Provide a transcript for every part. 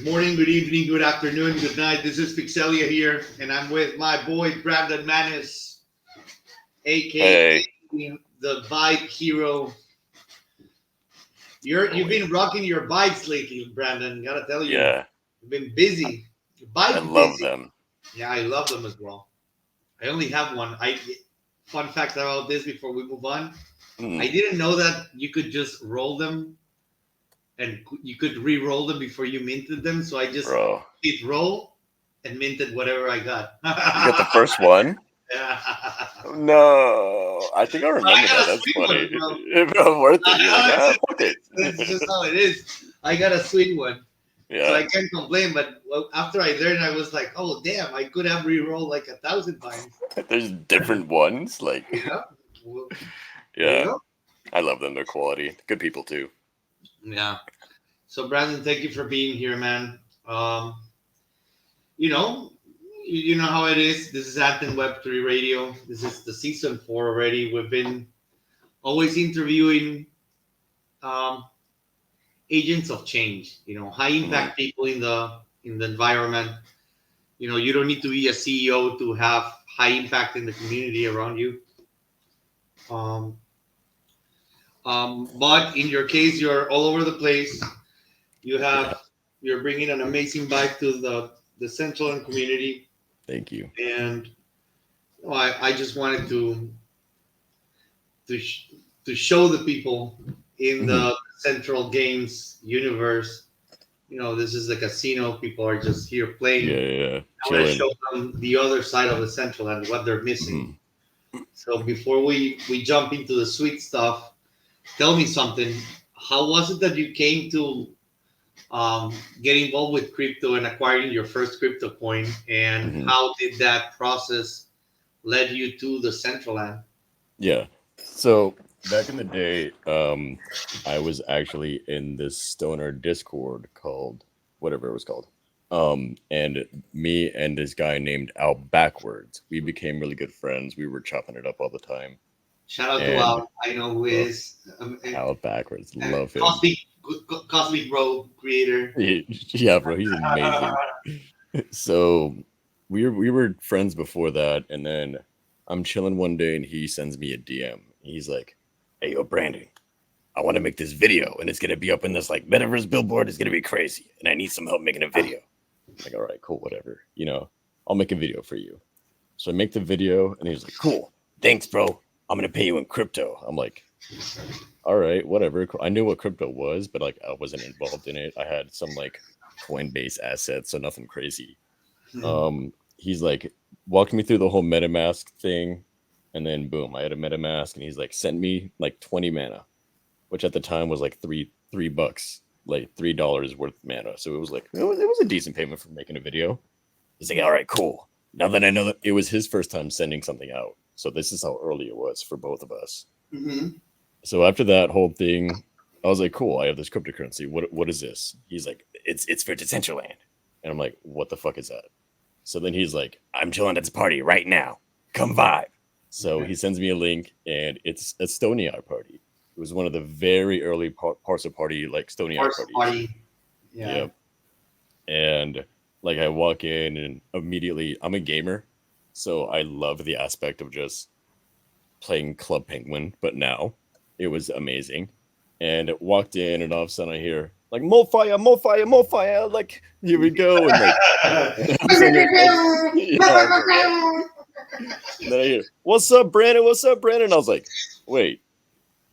morning, good evening, good afternoon, good night. This is Pixelia here, and I'm with my boy Brandon Manus, aka Hey, the Bike Hero. You've boy. been rocking your bikes lately, Brandon. Gotta tell you, Yeah, you've been busy, I bike love busy. them. Yeah, I love them as well. I only have one. I Fun fact about this before we move on. I Mm, didn't know that you could just roll them and you could re-roll them before you minted them. So I just bro. hit roll and minted whatever I got. You got the first one? Yeah. No, I think I But I remember got that. a That's sweet one, funny. bro. It felt worth it. You're like, ah, fuck it. That's just how it is. I got a sweet one. So Yeah, I can't complain. But after I learned, I was like, oh, damn, I could have re-rolled like 1,000 times. there's different ones. Like, You know? Well, there you yeah, go. I love them. They're quality. Good people too. Yeah. So, Brandon, thank you for being here, man. Um, you know, you know how it is. This is Anthem Web3 Radio. This is the season 4 already. We've been always interviewing um, agents of change. High Mm, impact people in the environment. You don't need to be a CEO to have high impact in the community around you. Um, but in your case, you're all over the place. You yeah, have you're bringing an amazing bike to the Central and community, thank you. and I just wanted to sh- to show the people in Hmm. the Central Games universe. This is the casino. People are just here Yeah, playing. yeah, yeah. I want to Chilling. show them the other side of the Central and what they're missing. Hmm. So before we jump into the sweet stuff, tell me something. How was it that you came to um, get involved with crypto and acquiring your first crypto coin? And Hmm. how did that process led you to the Central Land? Yeah. So back in the day, I was actually in this stoner Discord called whatever it was called. And me and this guy named Al Backwards, we became really good friends. We were chopping it up all the time. Shout out to And Al. I know who bro, is Al Backwards, a love him. Cosmic Cosmic Bro creator. Yeah, bro, he's amazing. So we were friends before that, and then I'm chilling one day, and he sends me a DM. He's like, "Hey, yo, Brandon, I want to make this video, and it's gonna be up in this like metaverse billboard. It's gonna be crazy, and I need some help making a video." Like, all right, cool, whatever. I'll make a video for you. So I make the video, and he's like, "Cool, thanks, bro. I'm gonna pay you in crypto." I'm like, "All right, whatever." I knew what crypto was, but like I wasn't involved in it. I had some like Coinbase assets, so nothing crazy. He's like walking me through the whole MetaMask thing, and then boom, I had a MetaMask, and he's like sent me like 20 mana, which at the time was like three bucks, like $3 worth of mana. So it was a decent payment for making a video. He's like, all right, cool. Now that I know that it was his first time sending something out, so this is how early it was for both of us. Mm-hmm. So after that whole thing, I was like, cool, I have this cryptocurrency. What is this? He's like, it's for Decentraland. And I'm like, what the fuck is that? So then he's like, I'm chilling at this party right now. Come vibe. So Okay. he sends me a link, and it's a Stony Eye party. It was one of the very early parts of party, like Stony Eye Horse parties. party. Yeah. Yep. And like I walk in, and immediately I'm a gamer. So I love the aspect of just playing Club Penguin, but now it was amazing. And walked in, and all of a sudden I hear like more fire, more fire, more fire. Like here we go, and like I'm sitting there, yeah, bro. And then I hear, "What's up, Brandon? What's up, Brandon?" I was like, "Wait,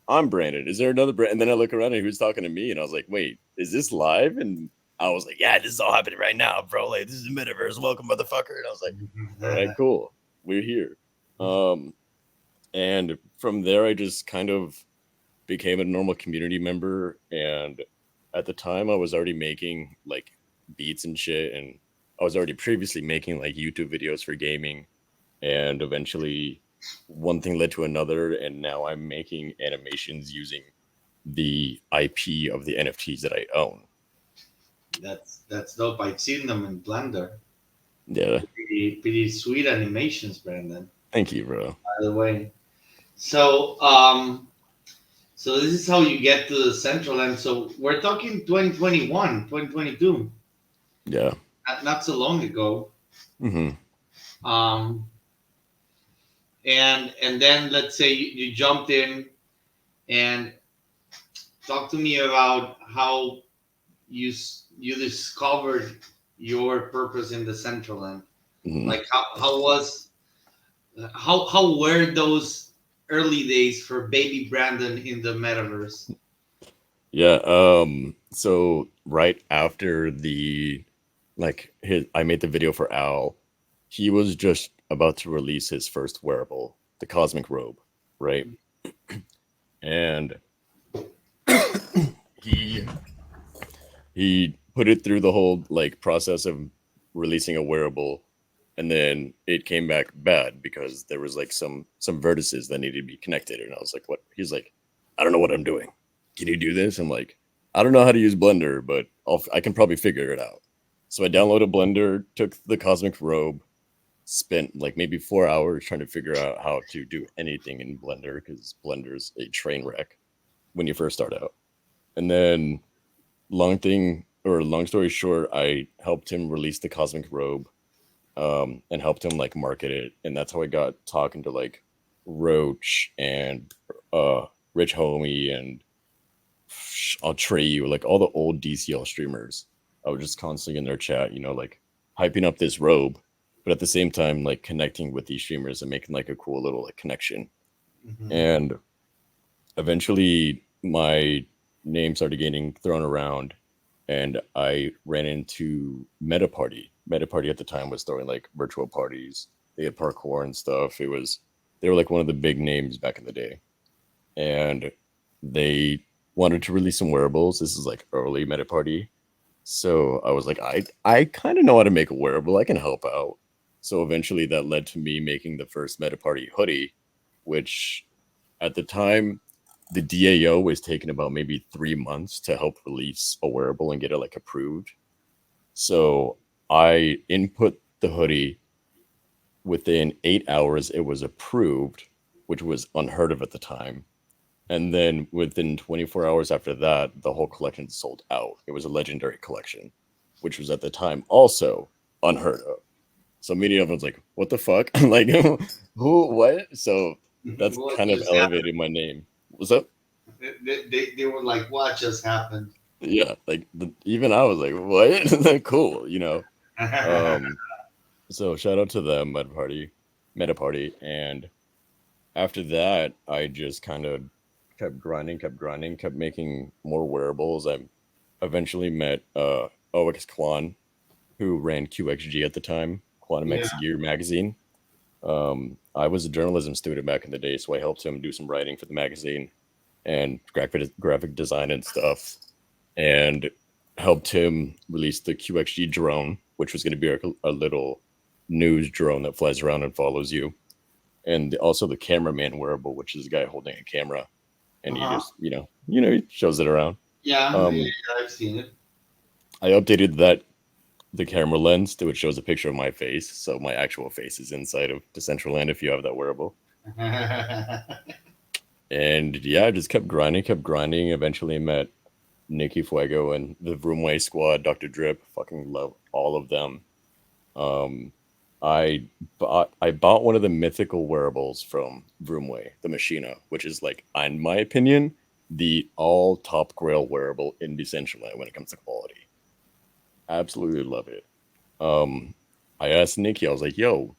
I'm Brandon. Is there another Brandon?" And then I look around, and he was talking to me, and I was like, "Wait, is this live?" And I was like, "Yeah, this is all happening right now, bro. Like this is the metaverse. Welcome, motherfucker." And I was like, "All right, cool, we're here." Um, and from there, I just kind of became a normal community member. And at the time, I was already making like beats and shit, and I was already previously making like YouTube videos for gaming. And eventually, one thing led to another, and now I'm making animations using the IP of the NFTs that I own. That's dope. I've seen them in Blender. Yeah, Pretty sweet animations, Brandon. thank you, bro. By the way. So so this is how you get to the Central Land. So we're talking 2021, 2022. Yeah. not so long ago. Hmm. Um, and then let's say you jumped in and talk to me about how you discovered your purpose in the Central End. Hmm. Like how were those early days for baby Brandon in the metaverse? Yeah. So right after the I made the video for Al. He was just about to release his first wearable, the Cosmic Robe, right? And he he put it through the whole like process of releasing a wearable, and then it came back bad because there was like some vertices that needed to be connected, and I was like, what? He's like, I don't know what I'm doing. Can you do this? I'm like, I don't know how to use Blender, but I can probably figure it out. So I downloaded Blender, took the Cosmic Robe, spent like maybe 4 hours trying to figure out how to do anything in Blender because Blender's a train wreck when you first start out. And then long story short, I helped him release the Cosmic Robe, and helped him like market it, and that's how I got talking to like Roach and uh Rich Homie and I'll Trey you, like all the old DCL streamers. I was just constantly in their chat, like hyping up this robe, but at the same time like connecting with these streamers and making like a cool little like connection. Hmm. And eventually my name started getting thrown around, and I ran into Meta Party. Meta Party at the time was throwing like virtual parties. They had parkour and stuff. They were like one of the big names back in the day. And they wanted to release some wearables. This is like early Meta Party. So I was like, I kind of know how to make a wearable. I can help out. So eventually that led to me making the first Meta Party hoodie, which at the time the DAO was taking about maybe 3 months to help release a wearable and get it like approved. So I input the hoodie. Within 8 hours, it was approved, which was unheard of at the time. And then within 24 hours after that, the whole collection sold out. It was a legendary collection, which was at the time also unheard of. So many of them was like, what the fuck? Like, who, what? So that's What kind of just happened? elevated my name. What's up? They were like, what just happened? Yeah, like even I was like, what? Cool. Um, so shout out to them, Meta Party, and after that, I just kind of kept grinding, kept making more wearables. I eventually met OX Kwan, who ran QXG at the time, Quantum Yeah. X Gear magazine. I was a journalism student back in the day, so I helped him do some writing for the magazine and graphic design and stuff, and helped him release the QXG drone, which was going to be a little news drone that flies around and follows you, and also the cameraman wearable, which is a guy holding a camera and he Uh-huh. just he shows it around. Yeah, yeah, Um, I've seen it. I updated that the camera lens to it shows a picture of my face, so my actual face is inside of Decentraland if you have that wearable. And yeah, I just kept grinding. Eventually met Nikki Fuego and the Vroomway squad, Dr. Drip. Fucking love all of them. Um, I bought one of the mythical wearables from Vroomway, the Machina, which is like, in my opinion, the all top grail wearable in Decentraland when it comes to quality. Absolutely love it. Um, I asked Nikki, I was like, "Yo,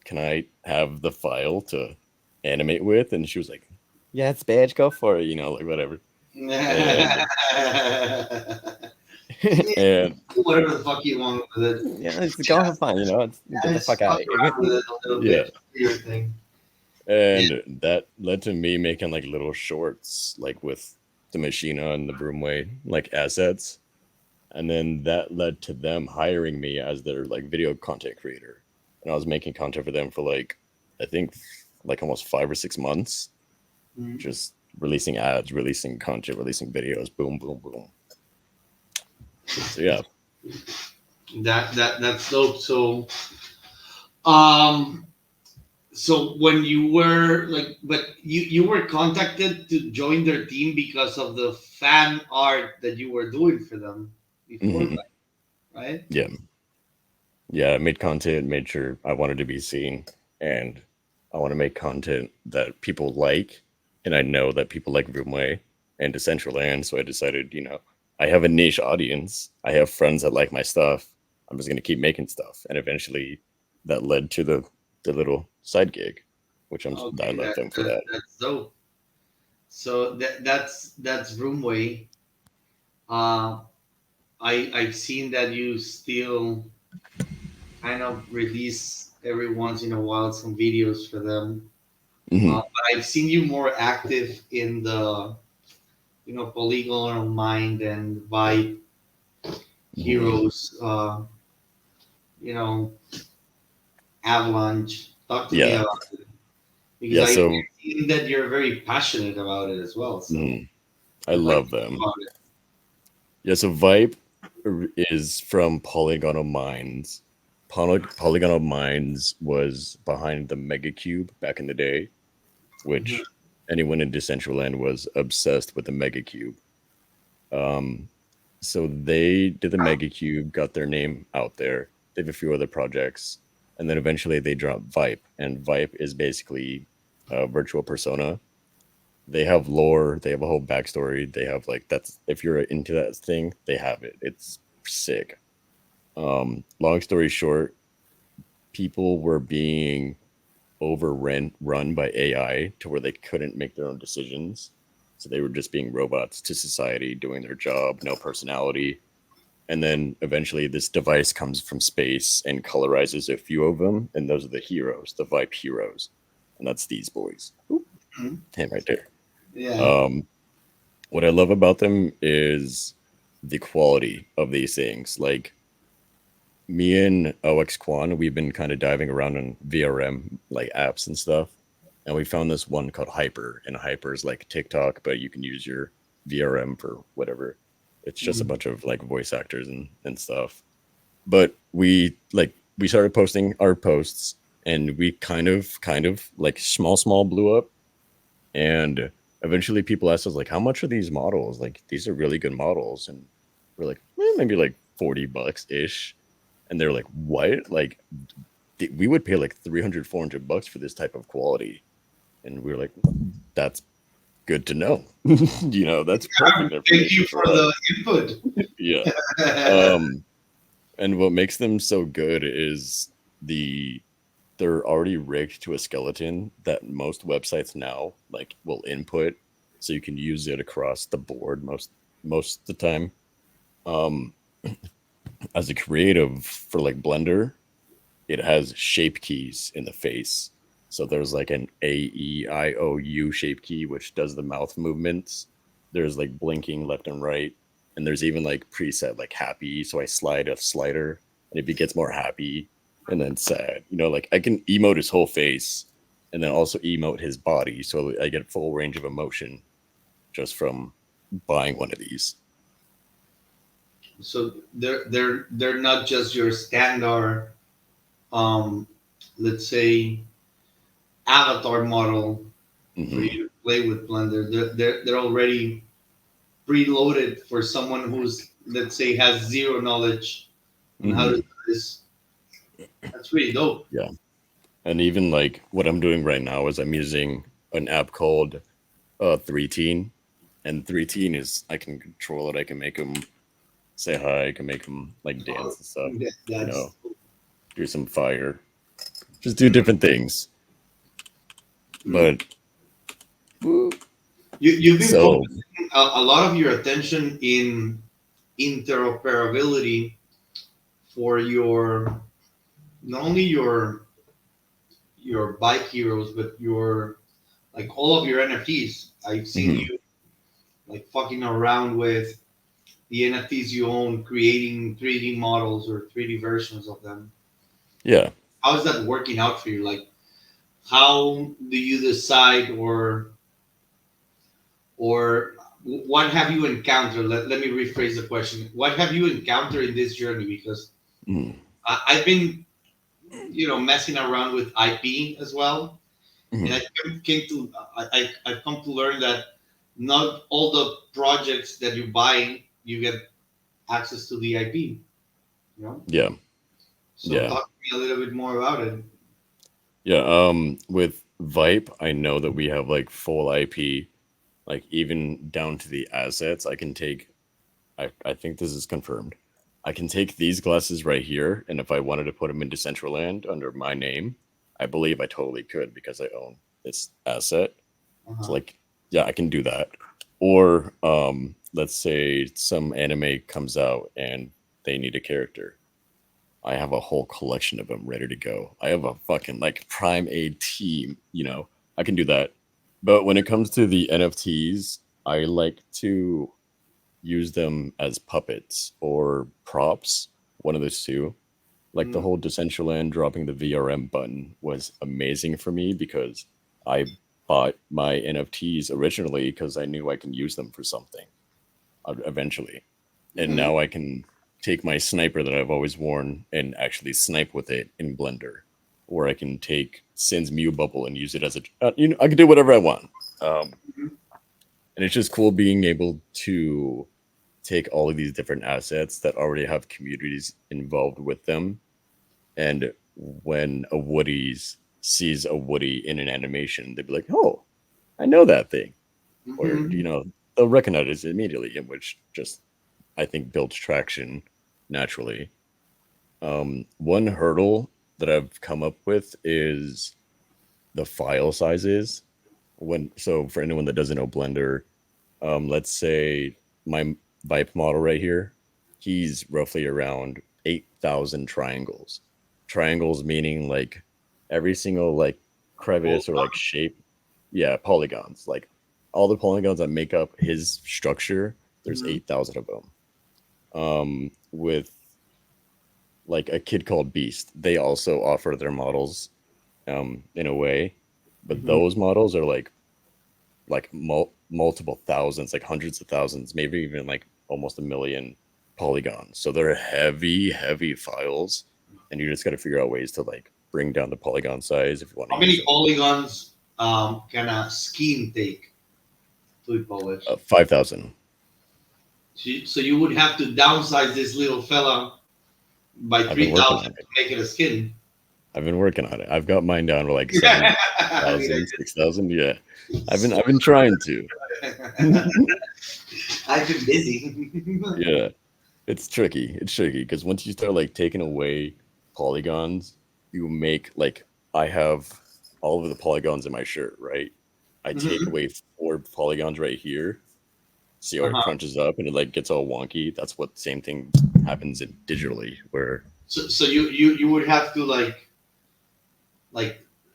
can I have the file to animate with?" And she was like, "Yeah, it's badge, go for it," like whatever. And and Whatever the fuck you want with it. yeah, it's go have fun, it's get the Just fuck out fuck of here. around with it a little Yeah. bit. Do your thing. Yeah. And that led to me making like little shorts, like with the Machina and the Broomway, like assets. And then that led to them hiring me as their like video content creator. And I was making content for them for like, I think like almost 5 or 6 months, Mm. just releasing ads, releasing content, releasing videos, boom, boom, boom. So yeah. That's dope. Um, so when you were like, but you were contacted to join their team because of the fan art that you were doing for them before, Hmm. right? right? Yeah. Yeah, I made content, made sure I wanted to be seen, and I want to make content that people like, and I know that people like Roomway and Decentraland, so I decided, I have a niche audience. I have friends that like my stuff. I'm just gonna keep making stuff, and eventually, that led to the little side gig, which I Okay, love them for that. that's dope. So that's Roomway. Uh, I've seen that you still kind of release every once in a while some videos for them. Hmm. But I've seen you more active in the polygonal mind and vibe Hmm. heroes. You know, Avalanche. Talk to me Yeah, about it because yeah. I've So seen that you're very passionate about it as well. So mhm, I I'd like love to hear them. about it. Yeah, so Vipe is from Polygonal Minds. Polygonal Minds was behind the Mega Cube back in the day, Mhm. which anyone in Decentraland was obsessed with the Mega Cube. Um, so they did the Mega Cube, got their name out there. They have a few other projects, and then eventually they dropped Vipe, and Vipe is basically a virtual persona. They have lore, they have a whole backstory. They have like that's if you're into that thing, they have it. It's sick. Long story short, people were being overrun run by AI to where they couldn't make their own decisions. So they were just being robots to society, doing their job, no personality. And then eventually this device comes from space and colorizes a few of them, and those are the heroes, the Vipe heroes. And that's these boys. Oop, Mhm. him right there. Yeah. Um, what I love about them is the quality of these things. Like me and OX Quan, we've been kind of diving around on VRM like apps and stuff, and we found this one called Hyper, and Hyper is like TikTok, but you can use your VRM for whatever. It's just a Mhm. bunch of like voice actors and stuff. But we started posting our posts, and we kind of like small blew up, and eventually people asked us like, how much are these models? Like these are really good models, and we're like, maybe like $40 ish, and they're like, what? Like we would pay like 300, $400 for this type of quality. And we were like, that's good to know. That's perfect Thank information you for for us. the input. Yeah. Um, and what makes them so good is the they're already rigged to a skeleton that most websites now like will input, so you can use it across the board most of the time. Um, as a creative for like Blender, it has shape keys in the face. So there's like an AEIOU shape key, which does the mouth movements. There's like blinking left and right. And there's even like preset like happy. So I slide a slider, and if he gets more happy and then sad, like I can emote his whole face and then also emote his body. So I get full range of emotion just from buying one of these. So they're not just your standard, um, let's say avatar model for you Hmm. to play with Blender. They're already preloaded for someone who's, let's say, has zero knowledge on how to Hmm. do this. That's really dope. Yeah. And even like what I'm doing right now is I'm using an app called 3 Teen, and 3 Teen is I can control it. I can make them say hi. I can make them like dance and stuff. You know, That's do some fire, just do different things. mm. But woo, You've been so focusing a lot of your attention in interoperability for your, not only your bike heroes, but your, like, all of your NFTs. I've seen mhm, you like fucking around with the NFTs you own, creating 3D models or 3D versions of them. yeah, How is that working out for you? Like, how do you decide, or what have you encountered? Let me rephrase the question. What have you encountered in this journey? Because mhm, I've been, messing around with IP as well, and mhm, I've come to learn that not all the projects that you buy you get access to the IP. You know. Yeah. So Yeah. talk to me a little bit more about it. Yeah. With Vipe, I know that we have like full IP, like even down to the assets. I can take I think this is confirmed. I can take these glasses right here, and if I wanted to put them into Centraland under my name, I believe I totally could because I own this asset. So Uh-huh. like, yeah, I can do that. Or let's say some anime comes out and they need a character. I have a whole collection of them ready to go. I have a fucking like prime A team, I can do that. But when it comes to the NFTs, I like to use them as puppets or props, one of those two. Like the Mm-hmm. whole Decentraland dropping the VRM button was amazing for me because I bought my NFTs originally because I knew I can use them for something eventually. And Mm-hmm. now I can take my sniper that I've always worn and actually snipe with it in Blender. Or I can take Sin's Mew Bubble and use it as I can do whatever I want. Um, and it's just cool being able to take all of these different assets that already have communities involved with them. And when a Woody's sees a Woody in an animation, they'd be like, "Oh, I know that thing," or Mm-hmm. they'll recognize it immediately, in which just I think builds traction naturally. One hurdle that I've come up with is the file sizes. For anyone that doesn't know Blender, let's say my Vipe model right here, he's roughly around 8,000 triangles. Triangles meaning like every single like Well, crevice or like shape. Yeah, polygons. Like all the polygons that make up his structure, there's mhm, 8,000 of them. With like a kid called Beast, they also offer their models in a way, but mhm, those models are like multiple thousands, like hundreds of thousands, maybe even like almost a million polygons. So they're heavy, heavy files, and you just got to figure out ways to like bring down the polygon size if you want to how use many them. polygons can a skin take to be polished? 5,000. So you would have to downsize this little fella by I've been working 3,000 on it. to make it a skin. I've been working on it. I've got mine down to like I mean, 7,000, 6,000. Yeah, I've been trying to. I've been busy. Yeah, it's tricky. It's tricky because once you start like taking away polygons, you make like I have all of the polygons in my shirt, right? I take Mhm. away 4 polygons right here. See how it Uh-huh. crunches up and it like gets all wonky. That's what same thing happens in digitally where So you would have to like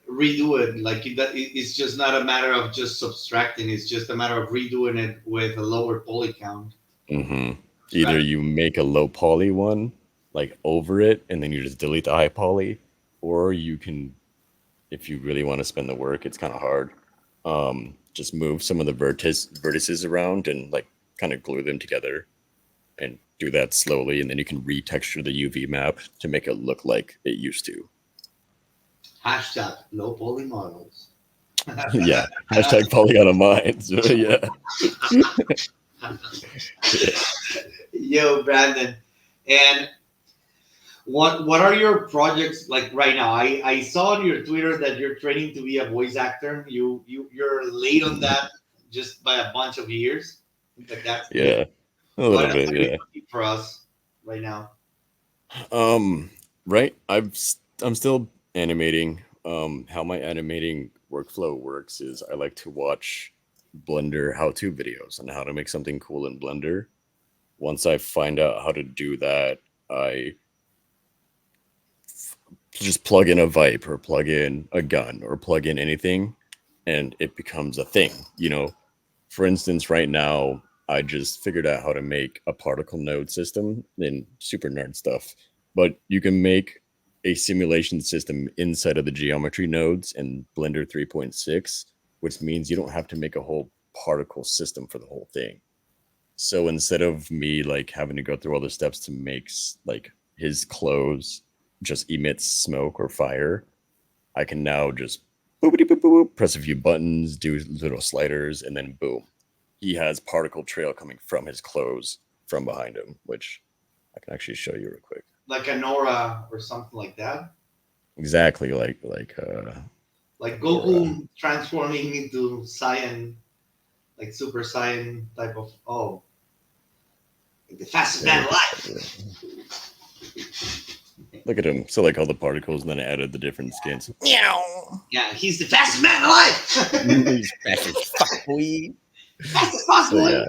redo it. Like it's just not a matter of just subtracting. It's just a matter of redoing it with a lower poly count. hmm either Right. you make a low poly one like over it and then you just delete the high poly, or you can, if you really want to spend the work, it's kind of hard. Just move some of the vertices around and like kind of glue them together and do that slowly, and then you can retexture the UV map to make it look like it used to. Hashtag low poly models. Yeah, hashtag polygon of mine. So, yeah, yeah. Yo, Brandon. And what are your projects like right now? I saw on your Twitter that you're training to be a voice actor. You're late on that just by a bunch of years, but that's good. Yeah, a What little are bit. you Yeah. doing for us right now? Um, right. I'm still animating. How my animating workflow works is I like to watch Blender how-to videos on how to make something cool in Blender. Once I find out how to do that, I just plug in a Vipe or plug in a gun or plug in anything, and it becomes a thing. For instance, right now, I just figured out how to make a particle node system in super nerd stuff, but you can make a simulation system inside of the geometry nodes in Blender 3.6, which means you don't have to make a whole particle system for the whole thing. So instead of me like having to go through all the steps to make like his clothes just emits smoke or fire, I can now just boopity boop boop boop, press a few buttons, do little sliders, and then boom, he has particle trail coming from his clothes from behind him, which I can actually show you real quick. like an aura or something like that. Exactly, Like Aura. Goku transforming into Saiyan, like Super Saiyan type of, oh, like the fastest Yeah, man look, alive. look at him. So like all the particles, and then I added the different skins. Meow. Yeah, he's the fastest man alive. He's fast as fuck, boy. Fastest So possible. yeah.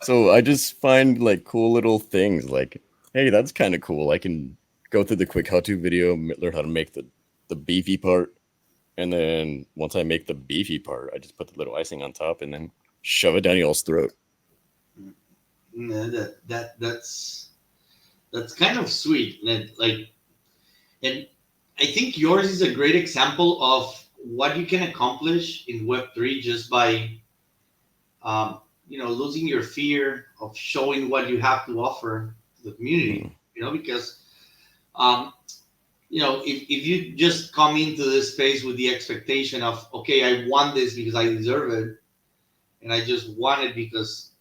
So I just find like cool little things. Like, hey, that's kind of cool. I can go through the quick how-to video, learn how to make the beefy part, and then once I make the beefy part, I just put the little icing on top, and then shove it down y'all's throat. No, that's kind of sweet. And I think yours is a great example of what you can accomplish in Web3 just by, losing your fear of showing what you have to offer to the community. Mhm. Because um, if you just come into this space with the expectation of, okay, I want this because I deserve it, and I just want it because,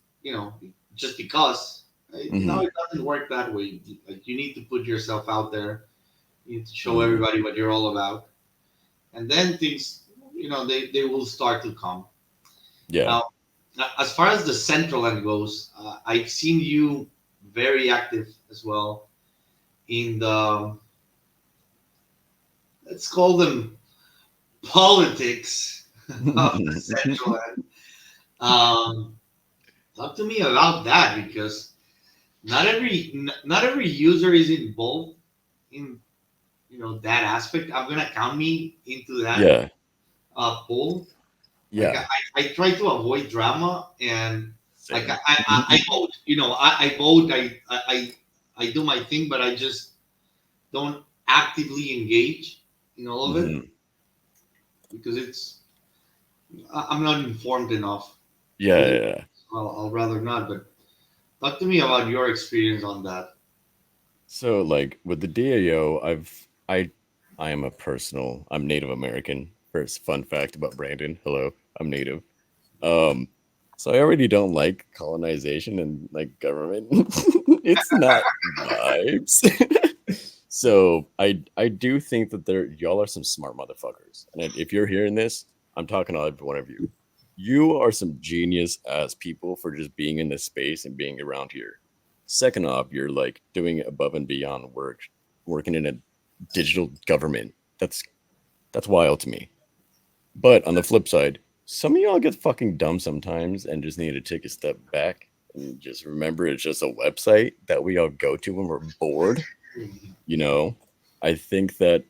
just because, Mhm. it doesn't work that way. Like, you need to put yourself out there. You need to show Mhm. everybody what you're all about, and then things, they will start to come. Yeah. Now, as far as the central end goes, I've seen you very active as well in the, let's call them, politics of the central end. Um, Talk to me about that, because not every user is involved in, that aspect. I'm gonna count me into that Yeah. pool. Like, Yeah. I try to avoid drama, and like Same. I vote. I vote. I do my thing, but I just don't actively engage in all of it, Mhm. because I'm not informed enough Yeah, to. yeah, yeah. I'll rather not. But talk to me about your experience on that. So like with the DAO, I am I'm Native American. First fun fact about Brandon. Hello, I'm Native. Um so I already don't like colonization and like government. It's not vibes. So I do think that y'all are some smart motherfuckers. And if you're hearing this, I'm talking to every one of you. You are some genius ass people for just being in this space and being around here. Second off, you're like doing above and beyond work, working in a digital government. That's wild to me. But on the flip side, some of y'all get fucking dumb sometimes and just need to take a step back and just remember it's just a website that we all go to when we're bored. You know, I think that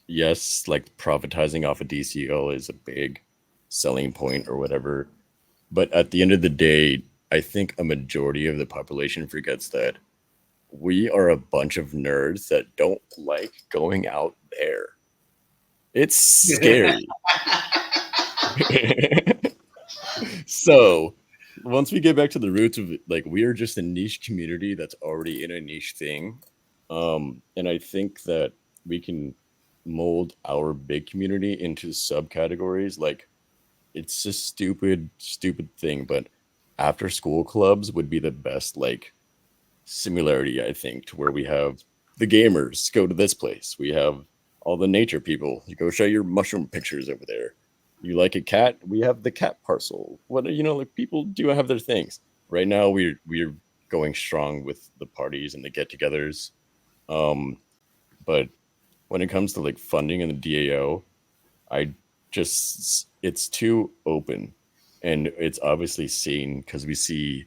yes, like privatizing off a DCL is a big selling point or whatever. But at the end of the day, I think a majority of the population forgets that we are a bunch of nerds that don't like going out there. It's scary. So, once we get back to the roots of it, like we are just a niche community that's already in a niche thing. And I think that we can mold our big community into subcategories. Like it's a stupid thing, but after school clubs would be the best like similarity, I think, to where we have the gamers go to this place. We have all the nature people. You go show your mushroom pictures over there. You like a cat? We have the cat parcel. What like people do have their things. Right now we're going strong with the parties and the get-togethers. Um, but when it comes to like funding and the DAO, I just it's too open, and it's obviously seen because we see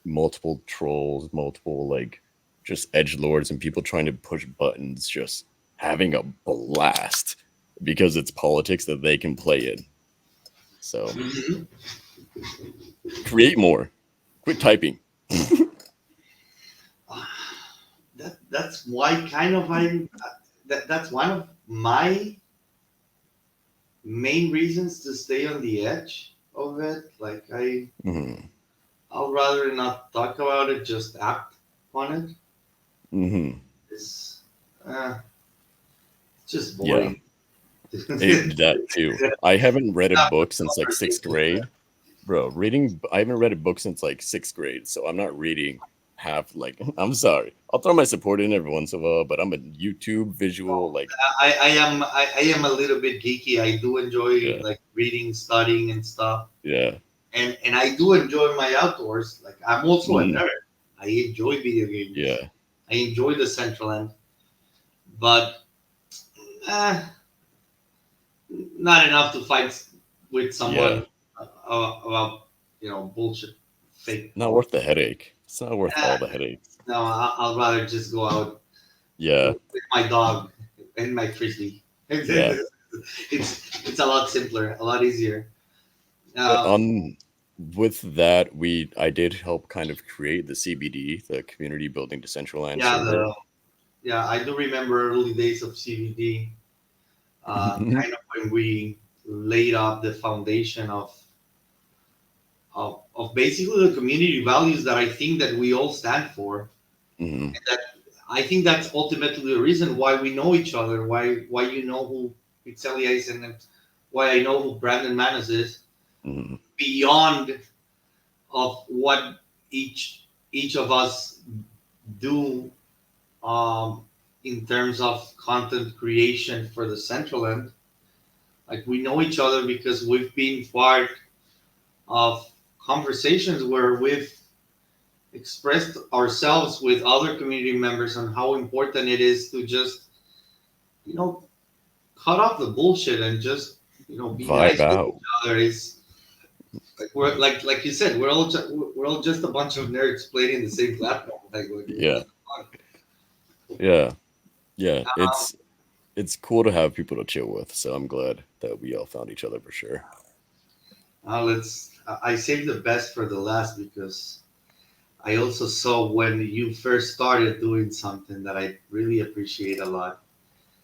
multiple trolls, multiple like just edge lords and people trying to push buttons, just having a blast because it's politics that they can play in. So Mhm. create more. Quit typing. That's why kind of that's one of my main reasons to stay on the edge of it. Like, Hmm. I'll rather not talk about it, just act on it. Hmm. It's uh, it's just Yeah, boring. It's that too. I haven't read a not book since like sixth conversation. grade, bro. I haven't read a book since like sixth grade, so I'm not reading. have like I'm sorry. I'll throw my support in every once in a while, but I'm a YouTube visual like I am a little bit geeky. I do enjoy yeah, like reading, studying, and stuff, yeah, and I do enjoy my outdoors. Like I'm also a mhm, nerd. I enjoy video games. yeah, I enjoy the Central End, but eh, not enough to fight with yeah. someone about bullshit, fake. Not worth the headache. It's not worth Eh, all the headaches. no, I'll rather just go out Yeah, with my dog and my frisbee. yeah. It's a lot simpler, a lot easier. But Uh, on with that, we I did help kind of create the CBD, the Community Building Decentraland yeah, server. I do remember early days of CVD, Mhm, kind of when we laid up the foundation of basically the community values that I think that we all stand for. mhm, That I think that's ultimately the reason why we know each other, why you know who Pizzelia is, and why I know who Brandon Manus is, mhm. beyond of what each of us do in terms of content creation for the Central End. Like we know each other because we've been part of conversations where we've expressed ourselves with other community members on how important it is to just, you know, cut off the bullshit and just, be Vibe nice with each out. other. Is like we're like you said, we're all just a bunch of nerds playing in the same platform. Like Yeah, what's fun? yeah, yeah. It's cool to have people to chill with. So I'm glad that we all found each other for sure. I saved the best for the last because I also saw when you first started doing something that I really appreciate a lot,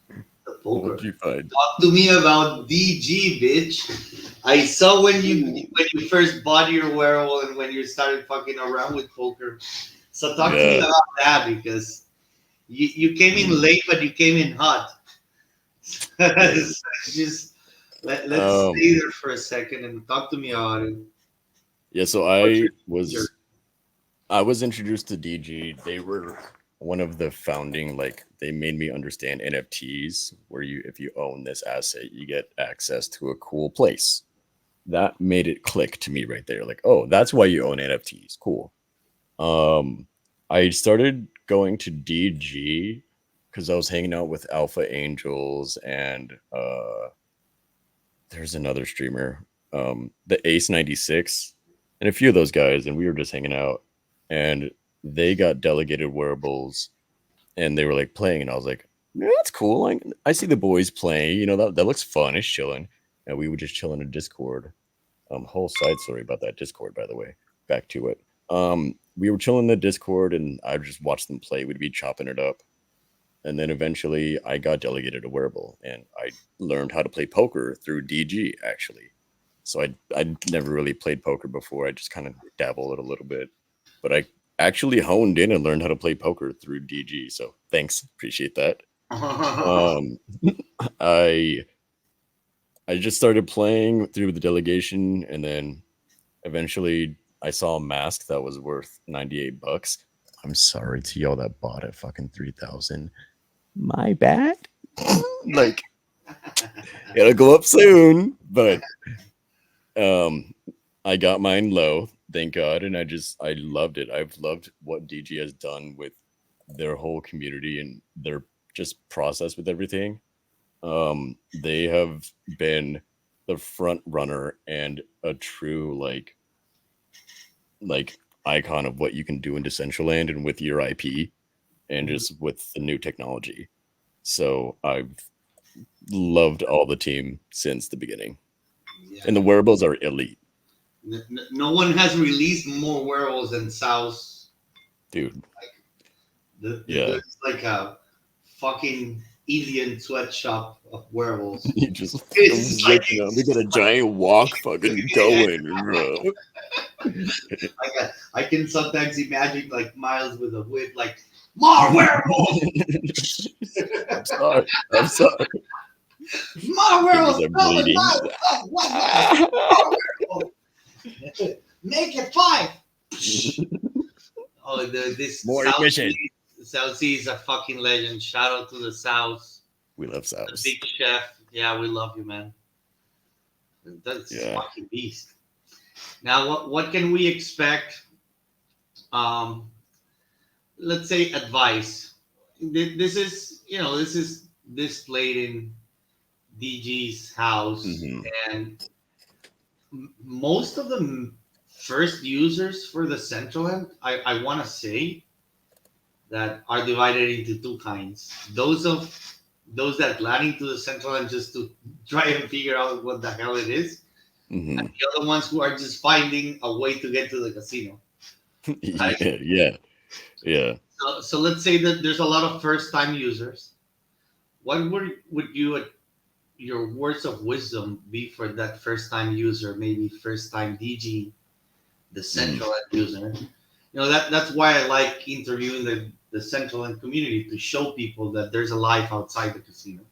the What poker. did you find? Talk to me about DG, bitch. I saw Ooh. when you first bought your werewolf and when you started fucking around with poker. So talk to me Yeah. about that because you came in Mhm. late, but you came in hot. Yeah. So just let's Um. stay there for a second and talk to me about it. Yeah. So What's I your was future? I was introduced to DG. They were one of the founding, like, they made me understand NFTs, where you, if you own this asset, you get access to a cool place. That made it click to me right there. Like, oh, that's why you own NFTs. Cool. Um, I started going to DG because I was hanging out with Alpha Angels and there's another streamer, the Ace 96, and a few of those guys, and we were just hanging out, and they got delegated wearables, and they were like playing, and I was like, yeah, that's cool. Like, I see the boys playing, that looks fun. It's chilling, and we would just chill in a Discord. Whole side story about that Discord, by the way. Back to it. We were chilling in the Discord, and I would just watch them play. We'd be chopping it up, and then eventually I got delegated a wearable, and I learned how to play poker through DG actually. So I never really played poker before. I just kind of dabbled it a little bit, but I actually honed in and learned how to play poker through DG. So thanks, appreciate that. Um, I I just started playing through the delegation, and then eventually I saw a mask that was worth $98. I'm sorry to y'all that bought it fucking 3,000. My bad. Like, it'll go up soon, but um I got mine low, thank God, and I loved it. I've loved what DG has done with their whole community and their just process with everything. They have been the front runner and a true like icon of what you can do in Decentraland and with your IP and just with the new technology. So I've loved all the team since the beginning. And the Yeah. wearables are elite, No one has released more werewolves than South. dude. The Yeah. dude's like a fucking Indian sweatshop of werewolves. You just fucking It's like, whipping them. We got a giant walk fucking going, bro. I can sometimes imagine like Miles with a whip, like more werewolves, I'm sorry. I'm sorry. more Fingers werewolves, are no, but bleeding. Miles, what, more werewolves, make it five. Oh, this More efficient. South Sea is a fucking legend. Shout out to the South, We love the South. big chef. Yeah, we love you, man. That's Yeah. fucking beast. Now, what can we expect? Um, let's say advice. This is this is displayed in DG's house, Hmm. and most of the first users for the central end, I want to say that are divided into two kinds. Those that land into the central end just to try and figure out what the hell it is, and Hmm. the other ones who are just finding a way to get to the casino. Right? Yeah. Yeah. Yeah. So let's say that there's a lot of first time users. What would you your words of wisdom be for that first time user, maybe first time DG, the Mm. central end user? That's why I like interviewing the central end community to show people that there's a life outside the casino.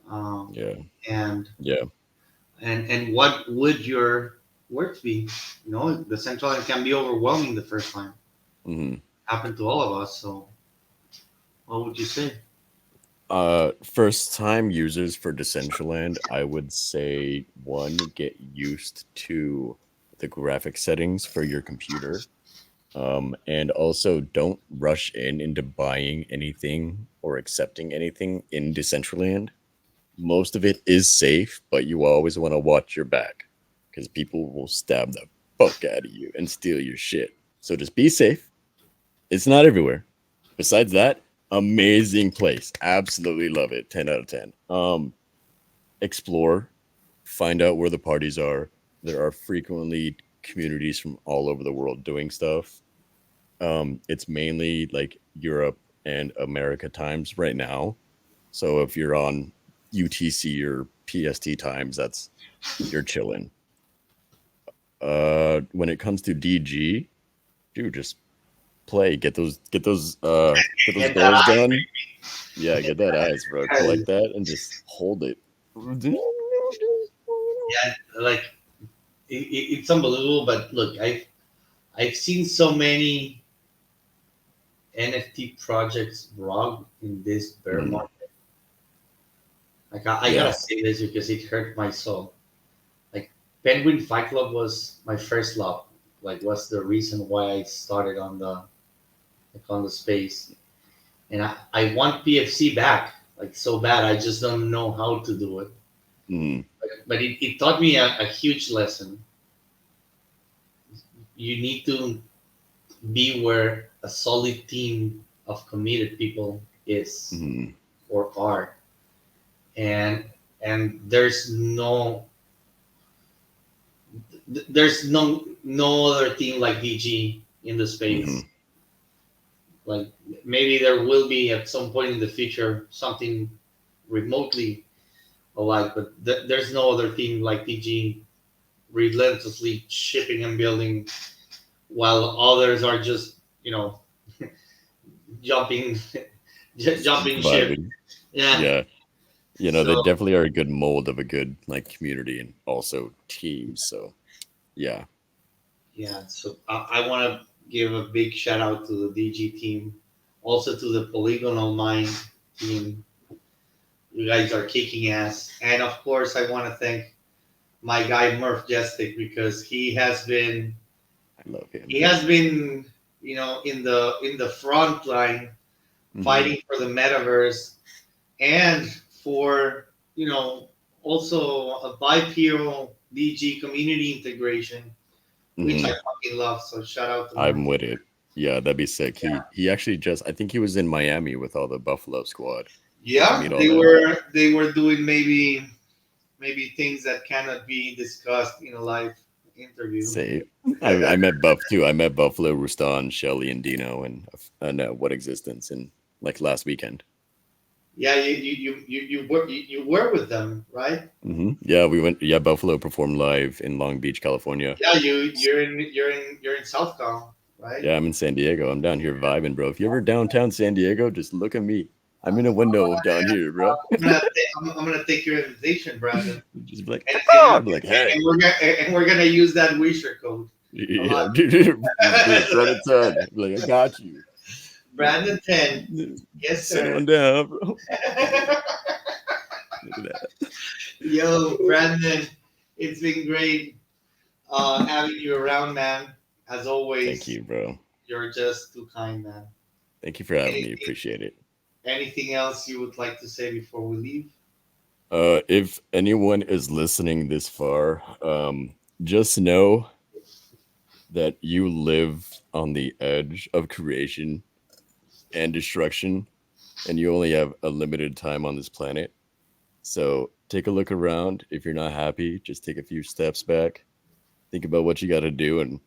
Um, Yeah. and Yeah. and what would your words be? The central end can be overwhelming the first time. Hmm. Happened to all of us. So what would you say? First time users for Decentraland, I would say one, get used to the graphic settings for your computer. And also don't rush into buying anything or accepting anything in Decentraland. Most of it is safe, but you always want to watch your back because people will stab the fuck out of you and steal your shit. So just be safe. It's not everywhere. Besides that, amazing place. Absolutely love it. 10 out of 10. Explore, find out where the parties are. There are frequently communities from all over the world doing stuff. It's mainly like Europe and America times right now. So if you're on UTC or PST times, that's you're chilling. When it comes to DG, dude, just play. Get those Get that goals eye. done. Yeah, get that eyes, bro. Collect that and just hold it. Yeah, like it's unbelievable. But look, I've seen so many NFT projects wrong in this bear Mm, market. Like I gotta yeah. say this because it hurt my soul. Like Penguin Fight Club was my first love. Like was the reason why I started on the space. And I want PFC back. Like so bad. I just don't know how to do it. Mm, But it taught me a huge lesson. You need to be where a solid team of committed people is mm, or are. And there's no other team like DG in the space. mm, Like maybe there will be at some point in the future something remotely alike, but there's no other team like DG relentlessly shipping and building, while others are just jumping jumping ship. vibing. Yeah. Yeah. They So definitely are a good mold of a good like community and also teams. So yeah. yeah, so I want to give a big shout out to the DG team, also to the Polygonal Mind team. You guys are kicking ass, and of course, I want to thank my guy Murph Jestik because I love him. he has been in the front line Hmm. fighting for the metaverse and for also a bipedal DG community integration, which I Hmm. fucking love. So shout out to Murph. I'm with it. Yeah, that'd be sick. He actually just I think he was in Miami with all the Buffalo squad. Got to Yeah, meet all they them. were doing maybe things that cannot be discussed in a live interview. Say, I met Buff too. I met Buffalo, Rustan, Shelly, and Dino, and What Existence, in like last weekend. Yeah, you were with them, right? Yeah, we went. Yeah, Buffalo performed live in Long Beach, California. Yeah, you're in South Cal, right? Yeah, I'm in San Diego. I'm down here vibing, bro. If you're ever downtown San Diego, just look at me. I'm in a window of down here, bro. I'm gonna take your invitation, Brandon, Just be like, and, ah! and, I'm like, hey, and we're gonna use that Wisher code. Yeah, dude, front of tongue. Like, I got you. Brandon 10. Yes, Sit sir. on down, bro. Look at that. Yo, Brandon, it's been great having you around, man. As Thank always, you, bro. you're just too kind, man. Thank you for having me. Anything, Appreciate it. anything else you would like to say before we leave? If anyone is listening this far, just know that you live on the edge of creation and destruction, and you only have a limited time on this planet. So take a look around. If you're not happy, just take a few steps back. Think about what you got to do and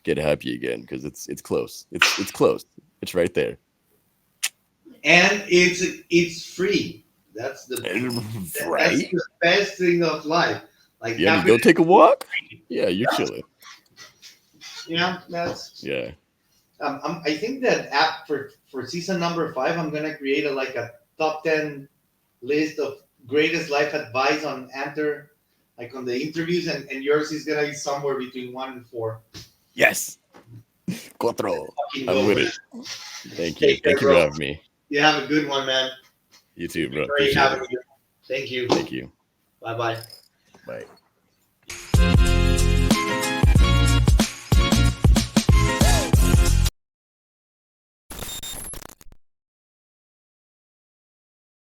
get happy again because it's close. It's close. It's right there. And it's free. That's the that's Right? the best thing of life. Like Yeah, you go happiness, take a walk. Yeah, you're chilling. you know. That's Yeah. I think that app for season number 5, I'm gonna create a top 10 list of greatest life advice on Enter, like on the interviews, and yours is gonna be somewhere between 1 and 4. Yes. Cuatro. Fucking I'm go, with man. it. Thank you. Take care, Thank you for bro. having me. You have a good one, man. You It's too, been bro. great Appreciate it. having you. Thank you. Thank you. Bye bye. Bye.